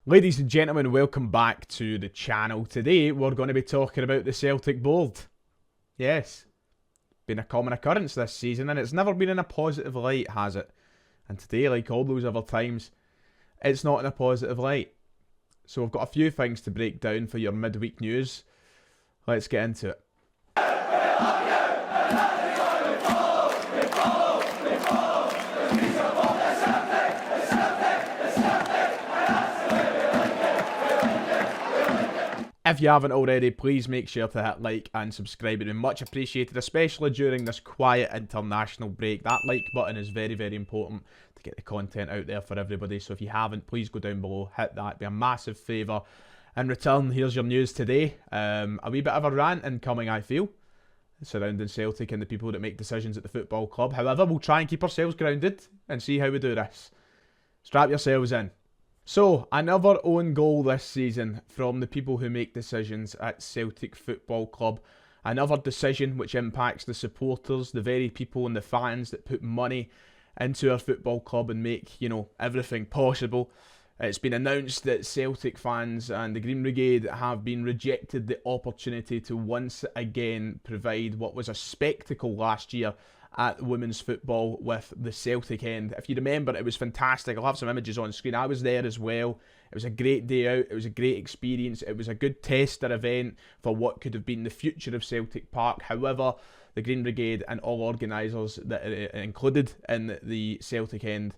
Ladies and gentlemen, welcome back to the channel. Today we're going to be talking about the Celtic board. Yes, been a common occurrence this season and it's never been in a positive light, has it? And today, like all those other times, it's not in a positive light. So we've got a few things to break down for your midweek news. Let's get into it. If you haven't already, please make sure to hit like and subscribe. It'd be much appreciated, especially during this quiet international break. That like button is very, very important to get the content out there for everybody. So if you haven't, please go down below, hit that. It'd be a massive favour. In return, here's your news today. A wee bit of a rant incoming, I feel, surrounding Celtic and the people that make decisions at the football club. However, we'll try and keep ourselves grounded and see how we do this. Strap yourselves in. So, another own goal this season from the people who make decisions at Celtic Football Club. Another decision which impacts the supporters, the very people and the fans that put money into our football club and make, everything possible. It's been announced that Celtic fans and the Green Brigade have been rejected the opportunity to once again provide what was a spectacle last year at women's football with the Celtic end. If you remember, it was fantastic. I'll have some images on screen. I was there as well. It was a great day out. It was a great experience. It was a good tester event for what could have been the future of Celtic Park. However, the Green Brigade and all organisers that are included in the Celtic end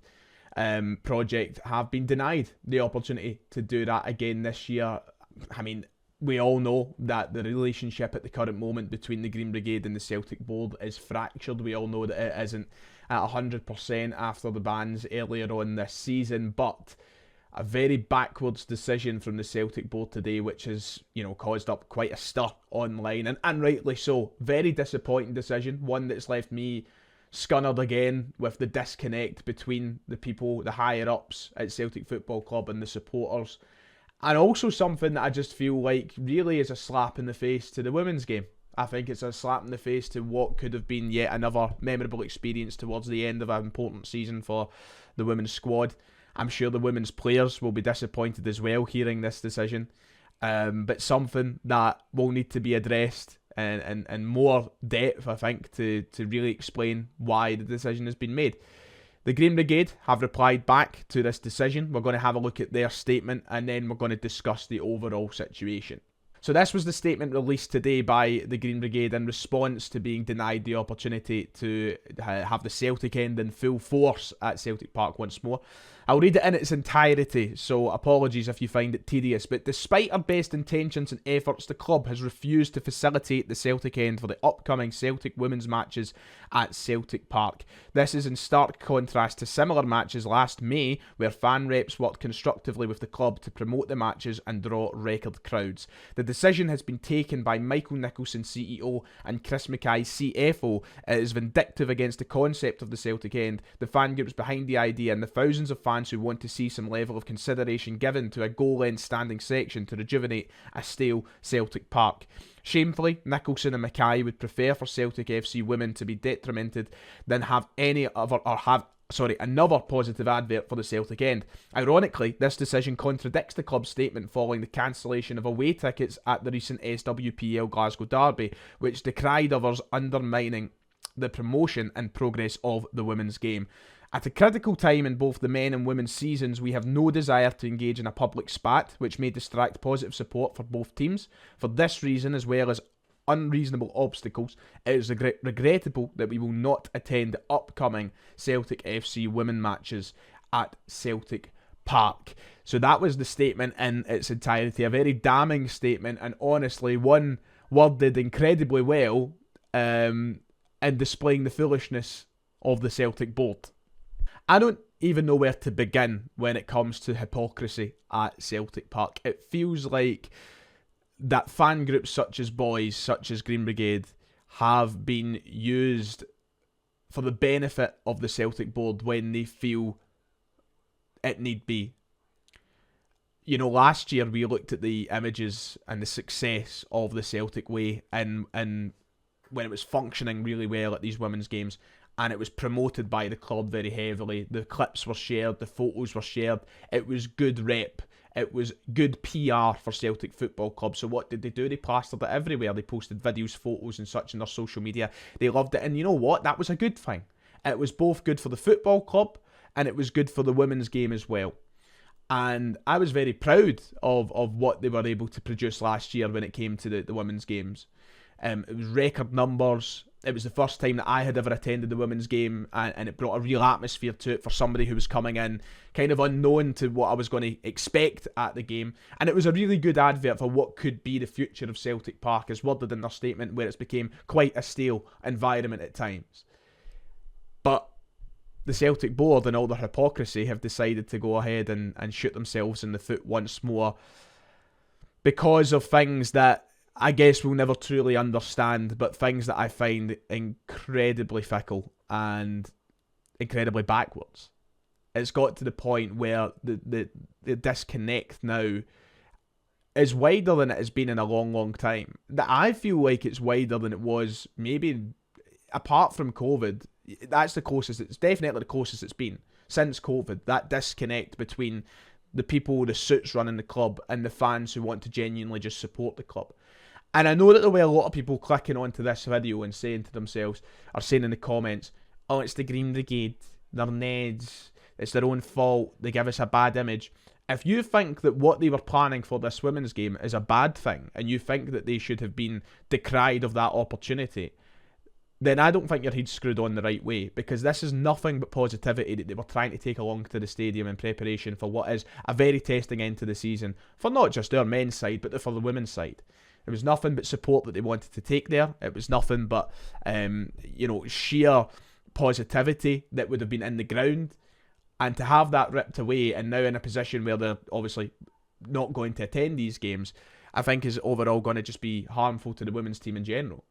project have been denied the opportunity to do that again this year. I mean, we all know that the relationship at the current moment between the Green Brigade and the Celtic board is fractured. We all know that it isn't at 100% after the bans earlier on this season, but a very backwards decision from the Celtic board today, which has, caused up quite a stir online, and rightly so. Very disappointing decision, one that's left me scunnered again with the disconnect between the people, the higher-ups at Celtic Football Club and the supporters. And also something that I just feel like really is a slap in the face to the women's game. I think it's a slap in the face to what could have been yet another memorable experience towards the end of an important season for the women's squad. I'm sure the women's players will be disappointed as well hearing this decision. But something that will need to be addressed in more depth, I think, to really explain why the decision has been made. The Green Brigade have replied back to this decision. We're going to have a look at their statement and then we're going to discuss the overall situation. So this was the statement released today by the Green Brigade in response to being denied the opportunity to have the Celtic end in full force at Celtic Park once more. I'll read it in its entirety, so apologies if you find it tedious, but despite our best intentions and efforts, the club has refused to facilitate the Celtic end for the upcoming Celtic women's matches at Celtic Park. This is in stark contrast to similar matches last May, where fan reps worked constructively with the club to promote the matches and draw record crowds. The decision has been taken by Michael Nicholson, CEO, and Chris Mackay, CFO. It is vindictive against the concept of the Celtic end, the fan groups behind the idea, and the thousands of fans who want to see some level of consideration given to a goal-end standing section to rejuvenate a stale Celtic Park. Shamefully, Nicholson and Mackay would prefer for Celtic FC women to be detrimented than have another positive advert for the Celtic end. Ironically, this decision contradicts the club's statement following the cancellation of away tickets at the recent SWPL Glasgow derby, which decried others undermining the promotion and progress of the women's game. At a critical time in both the men and women's seasons, we have no desire to engage in a public spat, which may distract positive support for both teams. For this reason, as well as unreasonable obstacles, it is regrettable that we will not attend the upcoming Celtic FC women matches at Celtic Park. So that was the statement in its entirety, a very damning statement, and honestly one worded incredibly well in displaying the foolishness of the Celtic board. I don't even know where to begin when it comes to hypocrisy at Celtic Park. It feels like that fan groups such as boys, such as Green Brigade, have been used for the benefit of the Celtic board when they feel it need be. Last year we looked at the images and the success of the Celtic way and when it was functioning really well at these women's games, and it was promoted by the club very heavily. The clips were shared, the photos were shared. It was good rep. It was good PR for Celtic Football Club. So what did they do? They plastered it everywhere. They posted videos, photos and such on their social media. They loved it. And you know what? That was a good thing. It was both good for the football club and it was good for the women's game as well. And I was very proud of what they were able to produce last year when it came to the women's games. It was record numbers. It was the first time that I had ever attended the women's game, and it brought a real atmosphere to it for somebody who was coming in kind of unknown to what I was going to expect at the game. And it was a really good advert for what could be the future of Celtic Park, as worded in their statement, where it's became quite a stale environment at times. But the Celtic board, and all their hypocrisy, have decided to go ahead and shoot themselves in the foot once more because of things that I guess we'll never truly understand, but things that I find incredibly fickle and incredibly backwards. It's got to the point where the disconnect now is wider than it has been in a long, long time. That I feel like it's wider than it was maybe apart from COVID. That's the closest, it's definitely the closest it's been since COVID. That disconnect between the people, the suits running the club, and the fans who want to genuinely just support the club. And I know that there were a lot of people clicking onto this video and saying to themselves, or saying in the comments, oh, it's the Green Brigade, they're Neds, it's their own fault, they give us a bad image. If you think that what they were planning for this women's game is a bad thing, and you think that they should have been decried of that opportunity, then I don't think your head's screwed on the right way, because this is nothing but positivity that they were trying to take along to the stadium in preparation for what is a very testing end to the season, for not just our men's side, but for the women's side. It was nothing but support that they wanted to take there. It was nothing but, sheer positivity that would have been in the ground. And to have that ripped away and now in a position where they're obviously not going to attend these games, I think is overall going to just be harmful to the women's team in general.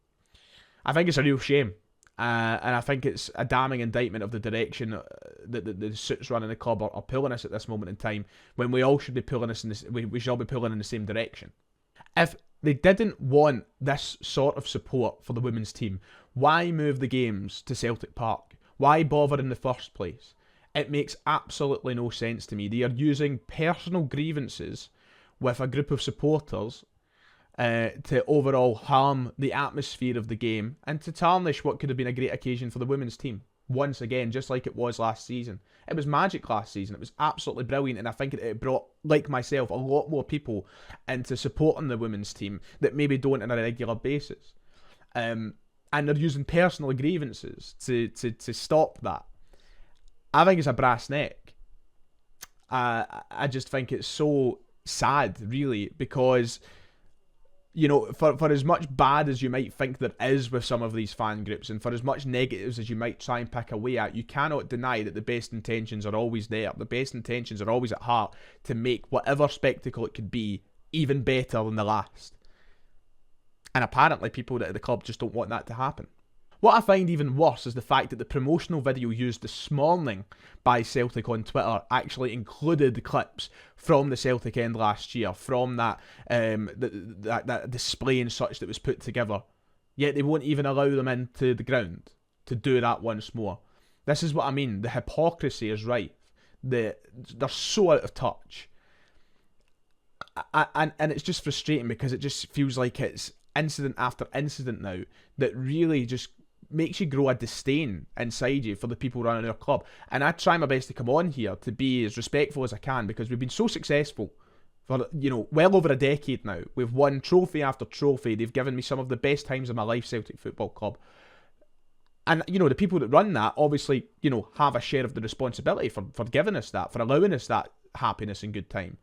I think it's a real shame. And I think it's a damning indictment of the direction that the suits running the club are pulling us at this moment in time, when we all should be pulling us in this, we should all be pulling in the same direction. If they didn't want this sort of support for the women's team, why move the games to Celtic Park? Why bother in the first place? It makes absolutely no sense to me. They are using personal grievances with a group of supporters to overall harm the atmosphere of the game and to tarnish what could have been a great occasion for the women's team. Once again, just like it was last season. It was magic last season. It was absolutely brilliant, and I think it brought, like myself, a lot more people into supporting the women's team that maybe don't on a regular basis. And they're using personal grievances to stop that. I think it's a brass neck. I just think it's so sad, really, because for as much bad as you might think there is with some of these fan groups, and for as much negatives as you might try and pick away at, you cannot deny that the best intentions are always there. The best intentions are always at heart to make whatever spectacle it could be even better than the last. And apparently people at the club just don't want that to happen. What I find even worse is the fact that the promotional video used this morning by Celtic on Twitter actually included clips from the Celtic end last year, from that that display and such that was put together. Yet they won't even allow them into the ground to do that once more. This is what I mean. The hypocrisy is rife. They're so out of touch. And it's just frustrating because it just feels like it's incident after incident now that really just makes you grow a disdain inside you for the people running our club. And I try my best to come on here to be as respectful as I can, because we've been so successful for well over a decade now. We've won trophy after trophy. They've given me some of the best times of my life, Celtic Football Club. And the people that run that obviously have a share of the responsibility for giving us that, for allowing us that happiness and good time.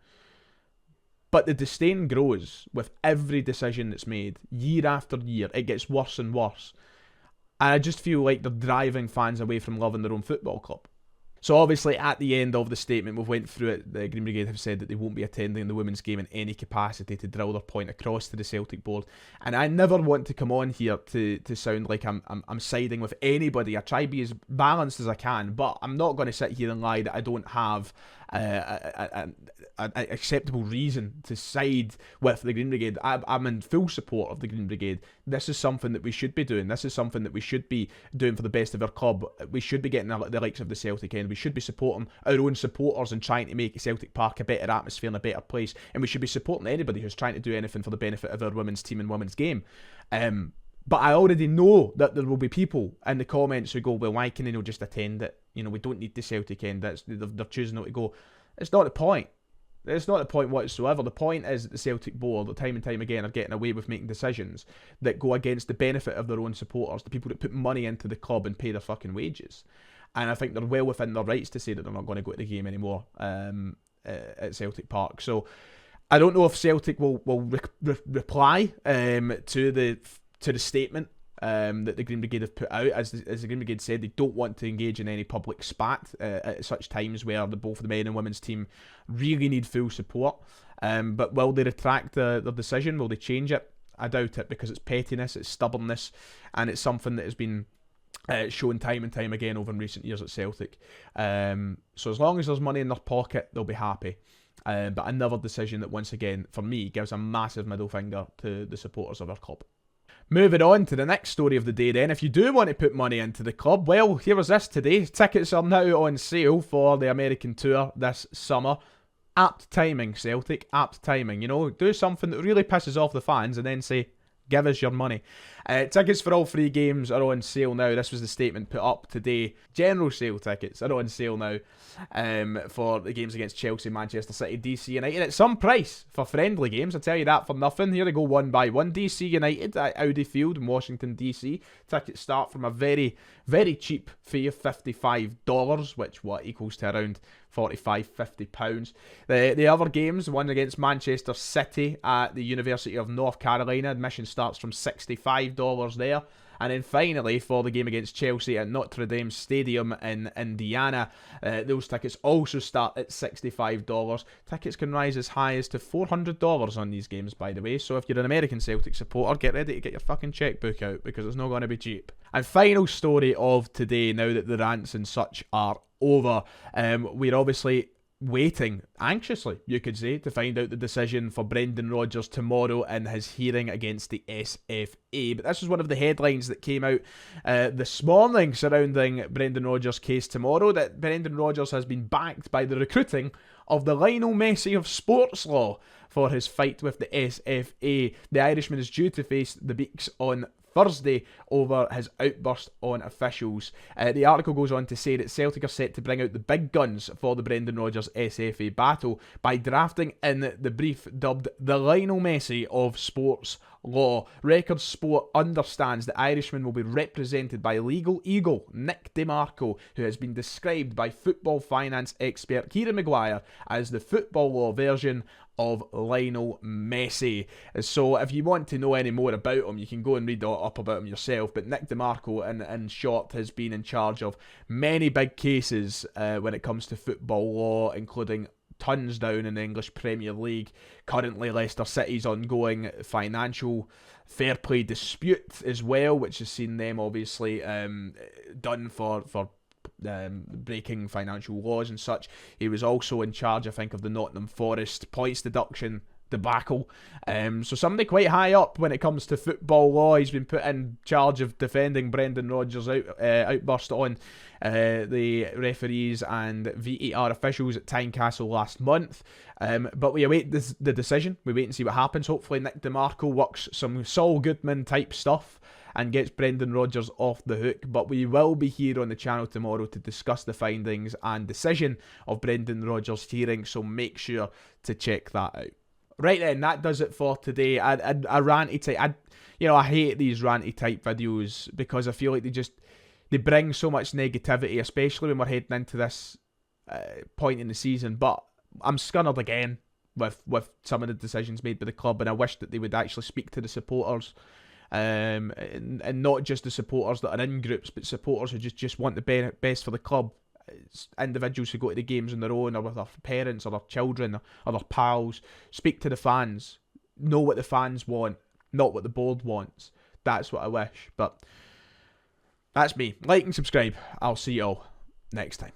But the disdain grows with every decision that's made year after year. It gets worse and worse. And I just feel like they're driving fans away from loving their own football club. So obviously at the end of the statement, we've went through it, the Green Brigade have said that they won't be attending the women's game in any capacity to drill their point across to the Celtic board. And I never want to come on here to sound like I'm siding with anybody. I try to be as balanced as I can, but I'm not going to sit here and lie that I don't have an acceptable reason to side with the Green Brigade. I'm in full support of the Green Brigade. This is something that we should be doing. This is something that we should be doing for the best of our club. We should be getting the likes of the Celtic end. We should be supporting our own supporters and trying to make Celtic Park a better atmosphere and a better place. And we should be supporting anybody who's trying to do anything for the benefit of our women's team and women's game. But I already know that there will be people in the comments who go, well, why can they not just attend it? You know, we don't need the Celtic end. They're choosing not to go. It's not the point. It's not the point whatsoever. The point is that the Celtic board, time and time again, are getting away with making decisions that go against the benefit of their own supporters, the people that put money into the club and pay their fucking wages. And I think they're well within their rights to say that they're not going to go to the game anymore at Celtic Park. So I don't know if Celtic will reply to the statement that the Green Brigade have put out. As the Green Brigade said, they don't want to engage in any public spat at such times where both the men and women's team really need full support. But will they retract their decision? Will they change it? I doubt it, because it's pettiness, it's stubbornness, and it's something that has been shown time and time again over in recent years at Celtic. So as long as there's money in their pocket, they'll be happy. But another decision that, once again, for me, gives a massive middle finger to the supporters of our club. Moving on to the next story of the day then. If you do want to put money into the club, well, here was this today. Tickets are now on sale for the American tour this summer. Apt timing, Celtic. Apt timing. You know, do something that really pisses off the fans and then say, give us your money. Tickets for all 3 games are on sale now. This was the statement put up today. General sale tickets are on sale now for the games against Chelsea, Manchester City, DC United at some price for friendly games. I tell you that for nothing. Here they go one by one. DC United at Audi Field in Washington, DC. Tickets start from a very, very cheap fee of $55, which equals to around £45-50. The other games, one against Manchester City at the University of North Carolina, admission starts from $65 there. And then finally, for the game against Chelsea at Notre Dame Stadium in Indiana, those tickets also start at $65. Tickets can rise as high as to $400 on these games, by the way. So if you're an American Celtic supporter, get ready to get your fucking checkbook out, because it's not going to be cheap. And final story of today, now that the rants and such are over, we're obviously waiting anxiously, you could say, to find out the decision for Brendan Rodgers tomorrow in his hearing against the SFA. But this was one of the headlines that came out this morning surrounding Brendan Rodgers' case tomorrow, that Brendan Rodgers has been backed by the recruiting of the Lionel Messi of sports law for his fight with the SFA. The Irishman is due to face the Beaks on Thursday over his outburst on officials. The article goes on to say that Celtic are set to bring out the big guns for the Brendan Rodgers SFA battle by drafting in the brief dubbed the Lionel Messi of sports law. Record Sport understands the Irishman will be represented by legal eagle Nick DeMarco, who has been described by football finance expert Kieran Maguire as the football law version of Lionel Messi. So if you want to know any more about him, you can go and read up about him yourself. But Nick DeMarco, in short, has been in charge of many big cases when it comes to football law, including tons down in the English Premier League. Currently, Leicester City's ongoing financial fair play dispute as well, which has seen them obviously done for breaking financial laws and such. He was also in charge, I think, of the Nottingham Forest points deduction debacle. So somebody quite high up when it comes to football law. He's been put in charge of defending Brendan Rodgers' outburst on the referees and VAR officials at Tynecastle last month. But we await the decision. We wait and see what happens. Hopefully Nick DeMarco works some Saul Goodman type stuff and gets Brendan Rodgers off the hook. But we will be here on the channel tomorrow to discuss the findings and decision of Brendan Rodgers' hearing, so make sure to check that out. Right then, that does it for today. A ranty type, I hate these ranty type videos because I feel like they bring so much negativity, especially when we're heading into this point in the season. But I'm scunnered again with some of the decisions made by the club, and I wish that they would actually speak to the supporters. And not just the supporters that are in groups, but supporters who just want the best for the club. It's individuals who go to the games on their own, or with their parents or their children or their pals. Speak to the fans. Know what the fans want, not what the board wants. That's what I wish. But that's me. Like and subscribe. I'll see you all next time.